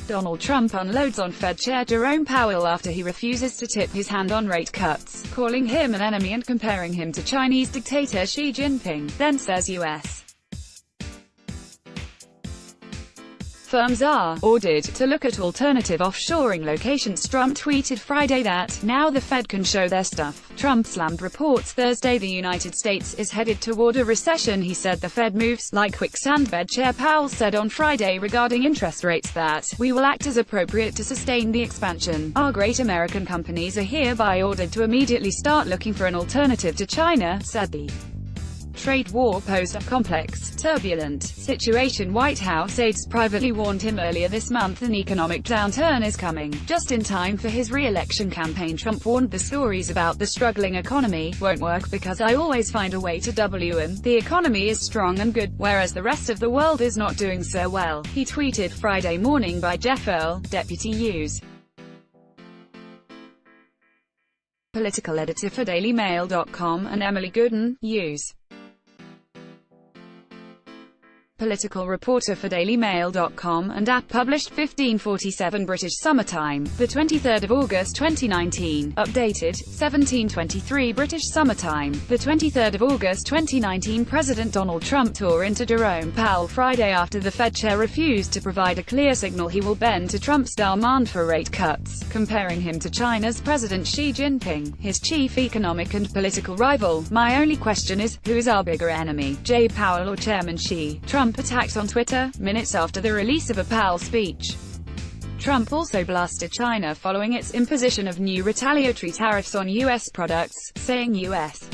Donald Trump unloads on Fed Chair Jerome Powell after he refuses to tip his hand on rate cuts, calling him an enemy and comparing him to Chinese dictator Xi Jinping, then says U.S. firms are ordered to look at alternative offshoring locations. Trump tweeted Friday that, now the Fed can show their stuff. Trump slammed reports Thursday the United States is headed toward a recession. He said the Fed moves like quicksand. Fed Chair Powell said on Friday regarding interest rates that, we will act as appropriate to sustain the expansion. Our great American companies are hereby ordered to immediately start looking for an alternative to China, said the trade war posed a complex, turbulent situation. White House aides privately warned him earlier this month an economic downturn is coming. Just in time for his re-election campaign, Trump warned the stories about the struggling economy won't work because I always find a way to win. The economy is strong and good, whereas the rest of the world is not doing so well. He tweeted Friday morning by Jeff Earl, deputy U.S. political editor for DailyMail.com, and Emily Gooden, U.S. political reporter for DailyMail.com and published 1547 British Summertime, the 23rd of August 2019, updated, 1723 British Summertime, the 23rd of August 2019. President Donald Trump tore into Jerome Powell Friday after the Fed chair refused to provide a clear signal he will bend to Trump's demand for rate cuts, comparing him to China's President Xi Jinping, his chief economic and political rival. My only question is, who is our bigger enemy, Jay Powell or Chairman Xi? Trump attacked on Twitter, minutes after the release of a Powell speech. Trump also blasted China following its imposition of new retaliatory tariffs on U.S. products, saying U.S.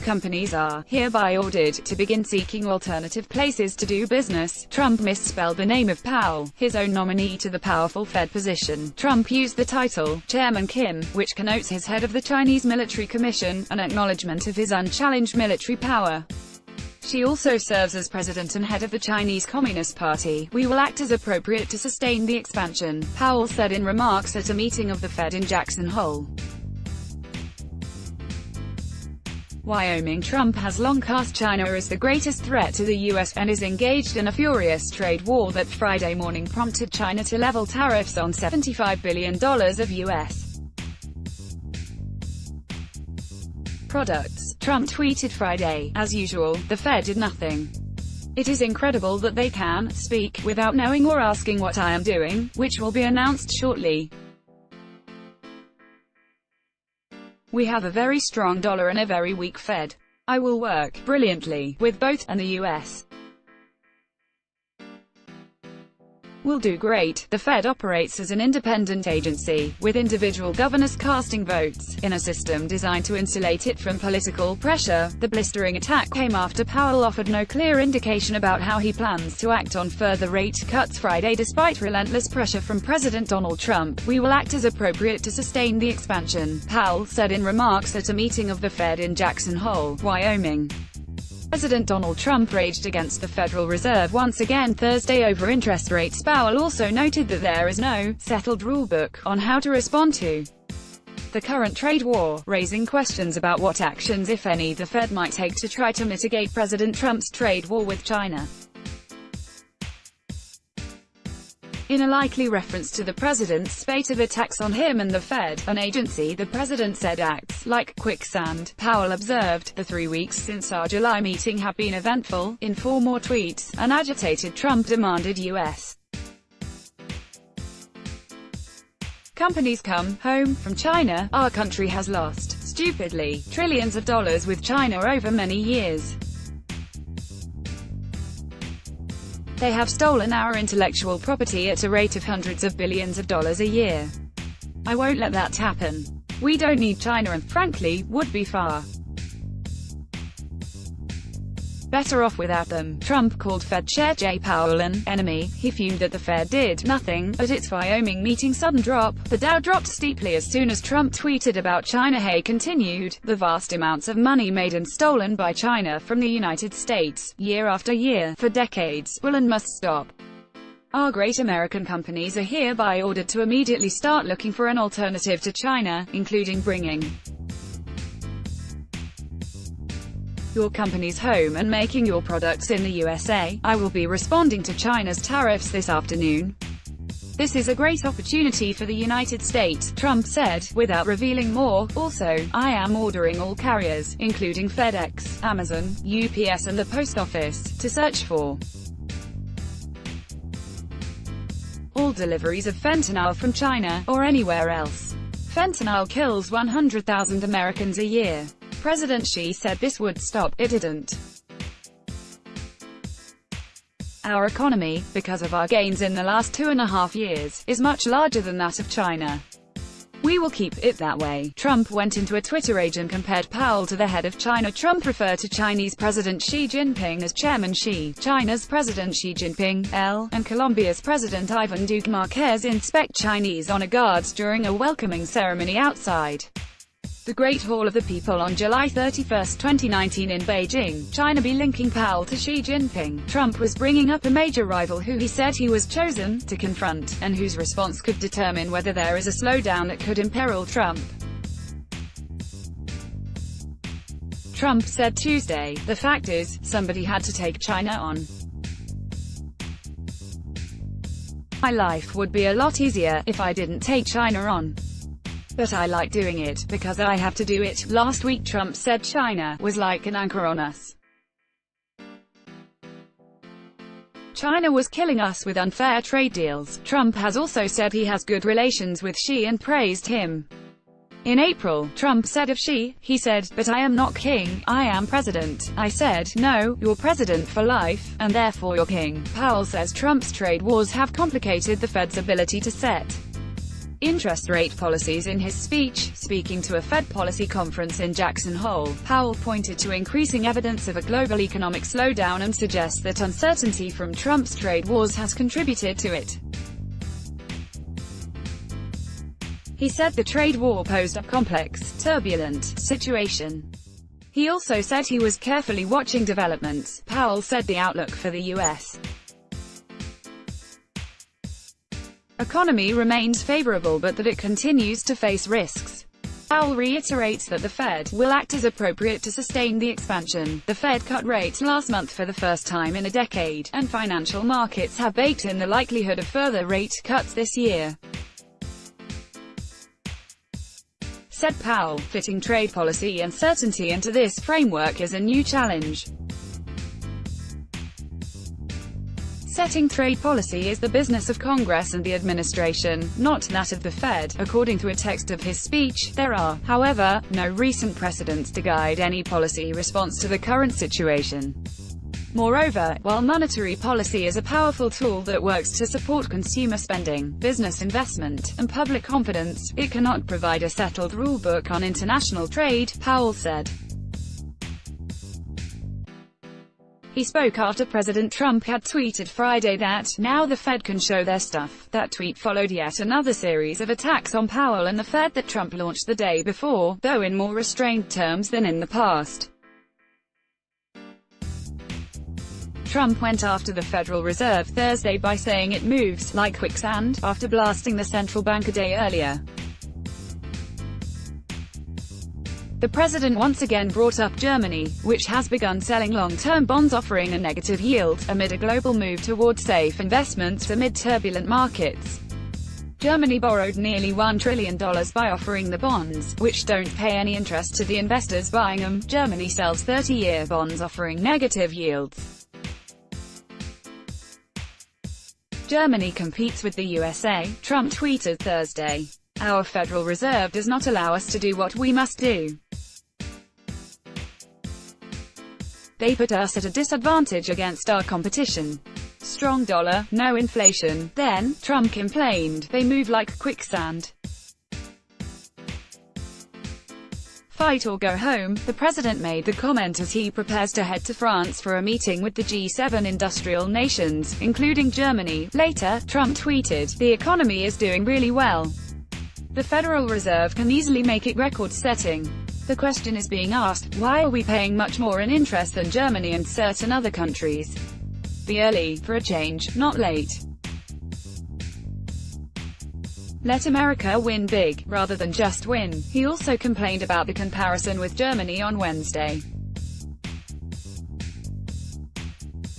companies are hereby ordered to begin seeking alternative places to do business. Trump misspelled the name of Powell, his own nominee to the powerful Fed position. Trump used the title, Chairman Kim, which connotes his head of the Chinese Military Commission, an acknowledgement of his unchallenged military power. She also serves as president and head of the Chinese Communist Party. We will act as appropriate to sustain the expansion, Powell said in remarks at a meeting of the Fed in Jackson Hole, Wyoming. Trump has long cast China as the greatest threat to the U.S., and is engaged in a furious trade war that Friday morning prompted China to level tariffs on $75 billion of U.S. products. Trump tweeted Friday, as usual, the Fed did nothing. It is incredible that they can speak without knowing or asking what I am doing, which will be announced shortly. We have a very strong dollar and a very weak Fed. I will work brilliantly with both, and the U.S. will do great. The Fed operates as an independent agency, with individual governors casting votes, in a system designed to insulate it from political pressure. The blistering attack came after Powell offered no clear indication about how he plans to act on further rate cuts Friday. Despite relentless pressure from President Donald Trump, we will act as appropriate to sustain the expansion, Powell said in remarks at a meeting of the Fed in Jackson Hole, Wyoming. President Donald Trump raged against the Federal Reserve once again Thursday over interest rates. Powell also noted that there is no settled rulebook on how to respond to the current trade war, raising questions about what actions, if any, the Fed might take to try to mitigate President Trump's trade war with China. In a likely reference to the president's spate of attacks on him and the Fed, an agency the president said acts like quicksand, Powell observed, the 3 weeks since our July meeting have been eventful. In 4 more tweets, an agitated Trump demanded U.S. companies come home from China. Our country has lost, stupidly, trillions of dollars with China over many years. They have stolen our intellectual property at a rate of hundreds of billions of dollars a year. I won't let that happen. We don't need China and, frankly, would be far better off without them. Trump called Fed Chair Jay Powell an enemy. He fumed that the Fed did nothing at its Wyoming meeting. Sudden drop. The Dow dropped steeply as soon as Trump tweeted about China. Hay continued, the vast amounts of money made and stolen by China from the United States, year after year, for decades, will and must stop. Our great American companies are hereby ordered to immediately start looking for an alternative to China, including bringing your company's home and making your products in the USA. I will be responding to China's tariffs this afternoon. This is a great opportunity for the United States, Trump said, without revealing more. Also, I am ordering all carriers, including FedEx, Amazon, UPS and the Post Office, to search for all deliveries of fentanyl from China, or anywhere else. Fentanyl kills 100,000 Americans a year. President Xi said this would stop. It didn't. Our economy, because of our gains in the last 2.5 years, is much larger than that of China. We will keep it that way. Trump went into a Twitter age and compared Powell to the head of China. Trump referred to Chinese President Xi Jinping as Chairman Xi, China's President Xi Jinping, L, and Colombia's President Ivan Duque Marquez inspect Chinese honor guards during a welcoming ceremony outside the Great Hall of the People on July 31, 2019 in Beijing. China be linking Powell to Xi Jinping. Trump was bringing up a major rival who he said he was chosen to confront, and whose response could determine whether there is a slowdown that could imperil Trump. Trump said Tuesday, "The fact is, somebody had to take China on. My life would be a lot easier if I didn't take China on. But I like doing it, because I have to do it." Last week Trump said China was like an anchor on us. China was killing us with unfair trade deals. Trump has also said he has good relations with Xi and praised him. In April, Trump said of Xi, he said, "But I am not king, I am president." I said, "No, you're president for life, and therefore you're king." Powell says Trump's trade wars have complicated the Fed's ability to set interest rate policies. In his speech, speaking to a Fed policy conference in Jackson Hole, Powell pointed to increasing evidence of a global economic slowdown and suggests that uncertainty from Trump's trade wars has contributed to it. He said the trade war posed a complex, turbulent situation. He also said he was carefully watching developments. Powell said the outlook for the U.S. economy remains favorable but that it continues to face risks. Powell reiterates that the Fed will act as appropriate to sustain the expansion. The Fed cut rates last month for the first time in a decade, and financial markets have baked in the likelihood of further rate cuts this year, said Powell. Fitting trade policy uncertainty into this framework is a new challenge. Setting trade policy is the business of Congress and the administration, not that of the Fed. According to a text of his speech, there are, however, no recent precedents to guide any policy response to the current situation. Moreover, while monetary policy is a powerful tool that works to support consumer spending, business investment, and public confidence, it cannot provide a settled rulebook on international trade, Powell said. He spoke after President Trump had tweeted Friday that, "Now the Fed can show their stuff." That tweet followed yet another series of attacks on Powell and the Fed that Trump launched the day before, though in more restrained terms than in the past. Trump went after the Federal Reserve Thursday by saying it moves like quicksand, after blasting the central bank a day earlier. The president once again brought up Germany, which has begun selling long-term bonds offering a negative yield, amid a global move toward safe investments amid turbulent markets. Germany borrowed nearly $1 trillion by offering the bonds, which don't pay any interest to the investors buying them. Germany sells 30-year bonds offering negative yields. Germany competes with the USA, Trump tweeted Thursday. "Our Federal Reserve does not allow us to do what we must do. They put us at a disadvantage against our competition. Strong dollar, no inflation." Then, Trump complained, "They move like quicksand. Fight or go home." The president made the comment as he prepares to head to France for a meeting with the G7 industrial nations, including Germany. Later, Trump tweeted, "The economy is doing really well. The Federal Reserve can easily make it record-setting. The question is being asked, why are we paying much more in interest than Germany and certain other countries? Be early, for a change, not late. Let America win big, rather than just win." He also complained about the comparison with Germany on Wednesday.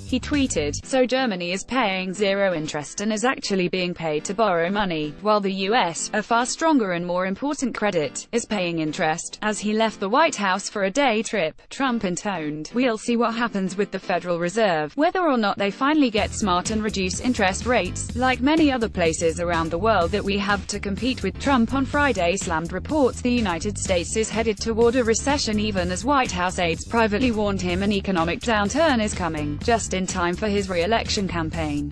He tweeted, "So Germany is paying zero interest and is actually being paid to borrow money, while the US, a far stronger and more important credit, is paying interest." As he left the White House for a day trip, Trump intoned, "We'll see what happens with the Federal Reserve, whether or not they finally get smart and reduce interest rates, like many other places around the world that we have to compete with." Trump on Friday slammed reports the United States is headed toward a recession, even as White House aides privately warned him an economic downturn is coming, just in time for his re-election campaign.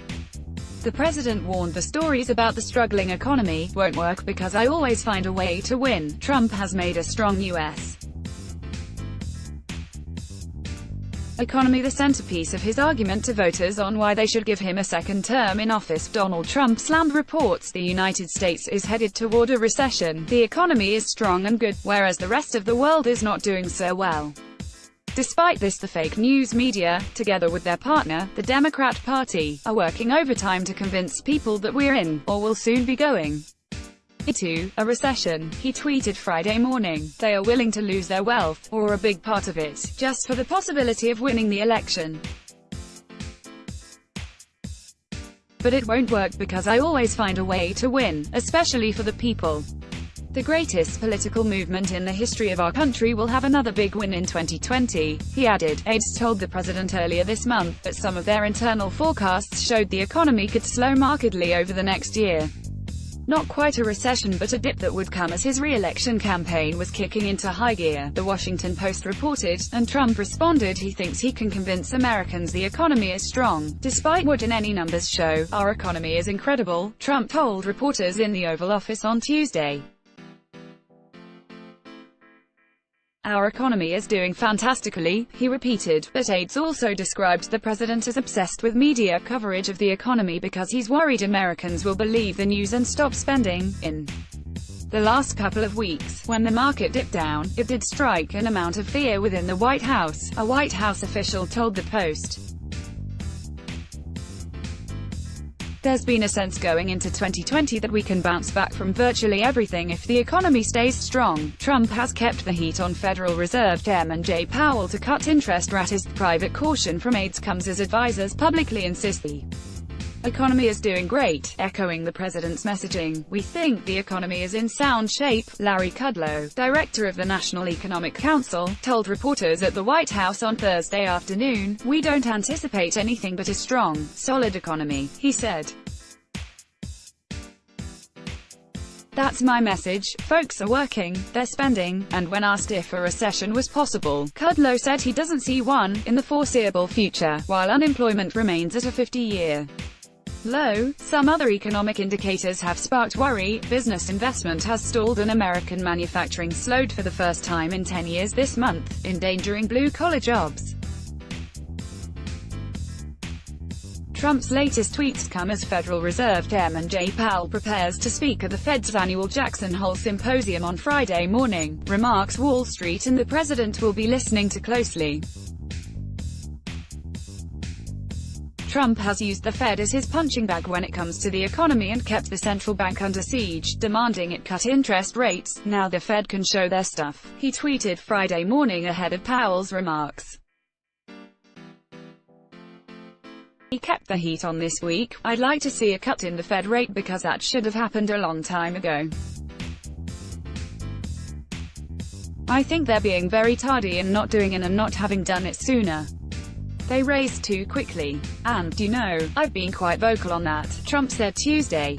The president warned the stories about the struggling economy won't work because I always find a way to win. Trump has made a strong U.S. economy the centerpiece of his argument to voters on why they should give him a second term in office. Donald Trump slammed reports the United States is headed toward a recession. The economy is strong and good, whereas the rest of the world is not doing so well. Despite this, the fake news media, together with their partner, the Democrat Party, are working overtime to convince people that we're in, or will soon be going, into a recession. He tweeted Friday morning, "They are willing to lose their wealth, or a big part of it, just for the possibility of winning the election. But it won't work because I always find a way to win, especially for the people. The greatest political movement in the history of our country will have another big win in 2020, he added. Aides told the president earlier this month that some of their internal forecasts showed the economy could slow markedly over the next year. Not quite a recession, but a dip that would come as his re-election campaign was kicking into high gear, The Washington Post reported, and Trump responded he thinks he can convince Americans the economy is strong. "Despite what any numbers show, our economy is incredible," Trump told reporters in the Oval Office on Tuesday. "Our economy is doing fantastically," he repeated, but aides also described the president as obsessed with media coverage of the economy because he's worried Americans will believe the news and stop spending. In the last couple of weeks, when the market dipped down, it did strike an amount of fear within the White House, a White House official told the Post. "There's been a sense going into 2020 that we can bounce back from virtually everything if the economy stays strong." Trump has kept the heat on Federal Reserve Chairman Jay Powell to cut interest rates. Private caution from aides comes as advisors publicly insist the economy is doing great, echoing the president's messaging. "We think the economy is in sound shape," Larry Kudlow, director of the National Economic Council, told reporters at the White House on Thursday afternoon. "We don't anticipate anything but a strong, solid economy," he said. "That's my message. Folks are working, they're spending," and when asked if a recession was possible, Kudlow said he doesn't see one in the foreseeable future, while unemployment remains at a 50-year low. Some other economic indicators have sparked worry. Business investment has stalled and American manufacturing slowed for the first time in 10 years this month, endangering blue-collar jobs. Trump's latest tweets come as Federal Reserve Chairman Jay Powell prepares to speak at the Fed's annual Jackson Hole Symposium on Friday morning. Remarks Wall Street and the president will be listening to closely. Trump has used the Fed as his punching bag when it comes to the economy and kept the central bank under siege, demanding it cut interest rates. "Now the Fed can show their stuff," he tweeted Friday morning ahead of Powell's remarks. He kept the heat on this week. "I'd like to see a cut in the Fed rate because that should have happened a long time ago. I think they're being very tardy and not doing it and not having done it sooner. They raised too quickly. And, you know, I've been quite vocal on that," Trump said Tuesday.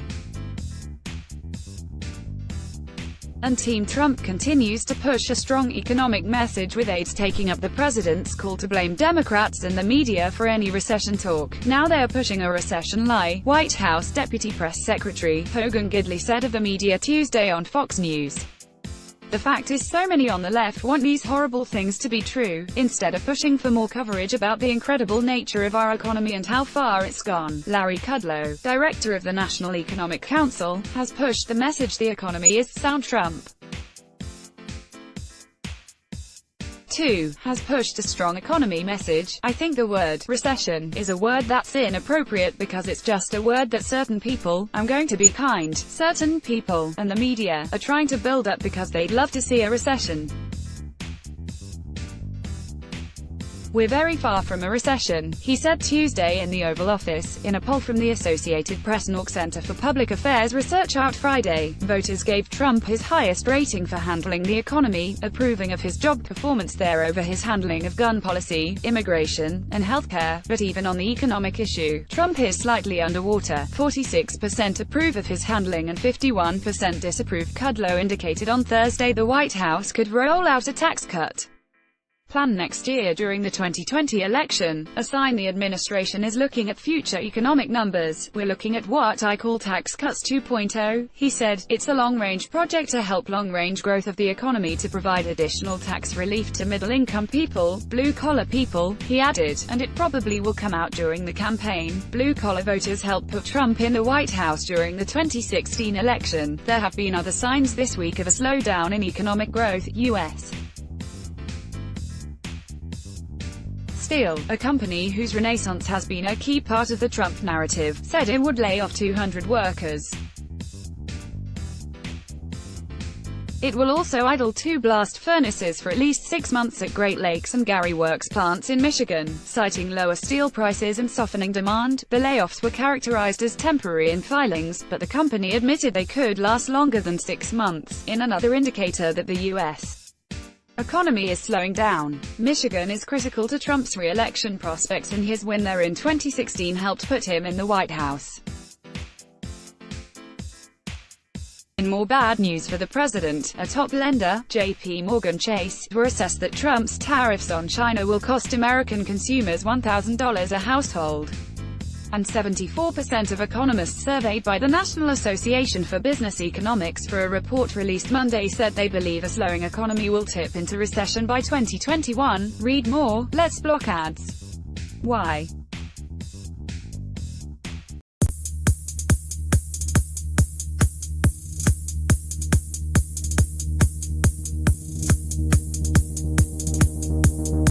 And Team Trump continues to push a strong economic message, with aides taking up the president's call to blame Democrats and the media for any recession talk. "Now they are pushing a recession lie," White House Deputy Press Secretary Hogan Gidley said of the media Tuesday on Fox News. "The fact is so many on the left want these horrible things to be true, instead of pushing for more coverage about the incredible nature of our economy and how far it's gone." Larry Kudlow, director of the National Economic Council, has pushed the message the economy is sound. Trump, too, has pushed a strong economy message. "I think the word recession is a word that's inappropriate because it's just a word that certain people, I'm going to be kind, certain people, and the media, are trying to build up because they'd love to see a recession. "We're very far from a recession," he said Tuesday in the Oval Office. In a poll from the Associated Press and Center for Public Affairs research out Friday, voters gave Trump his highest rating for handling the economy, approving of his job performance there over his handling of gun policy, immigration, and healthcare. But even on the economic issue, Trump is slightly underwater. 46% approve of his handling and 51% disapprove. Kudlow indicated on Thursday the White House could roll out a tax cut plan next year during the 2020 election, a sign the administration is looking at future economic numbers. "We're looking at what I call tax cuts 2.0, he said. "It's a long-range project to help long-range growth of the economy to provide additional tax relief to middle-income people, blue-collar people," he added, "and it probably will come out during the campaign." Blue-collar voters helped put Trump in the White House during the 2016 election. There have been other signs this week of a slowdown in economic growth. U.S. Steel, a company whose renaissance has been a key part of the Trump narrative, said it would lay off 200 workers. It will also idle 2 blast furnaces for at least 6 months at Great Lakes and Gary Works plants in Michigan, citing lower steel prices and softening demand. The layoffs were characterized as temporary in filings, but the company admitted they could last longer than 6 months, in another indicator that the U.S. economy is slowing down. Michigan is critical to Trump's re-election prospects, and his win there in 2016 helped put him in the White House. In more bad news for the president, a top lender, J.P. Morgan Chase, were assessed that Trump's tariffs on China will cost American consumers $1,000 a household. And 74% of economists surveyed by the National Association for Business Economics for a report released Monday said they believe a slowing economy will tip into recession by 2021. Read more. Let's block ads. Why?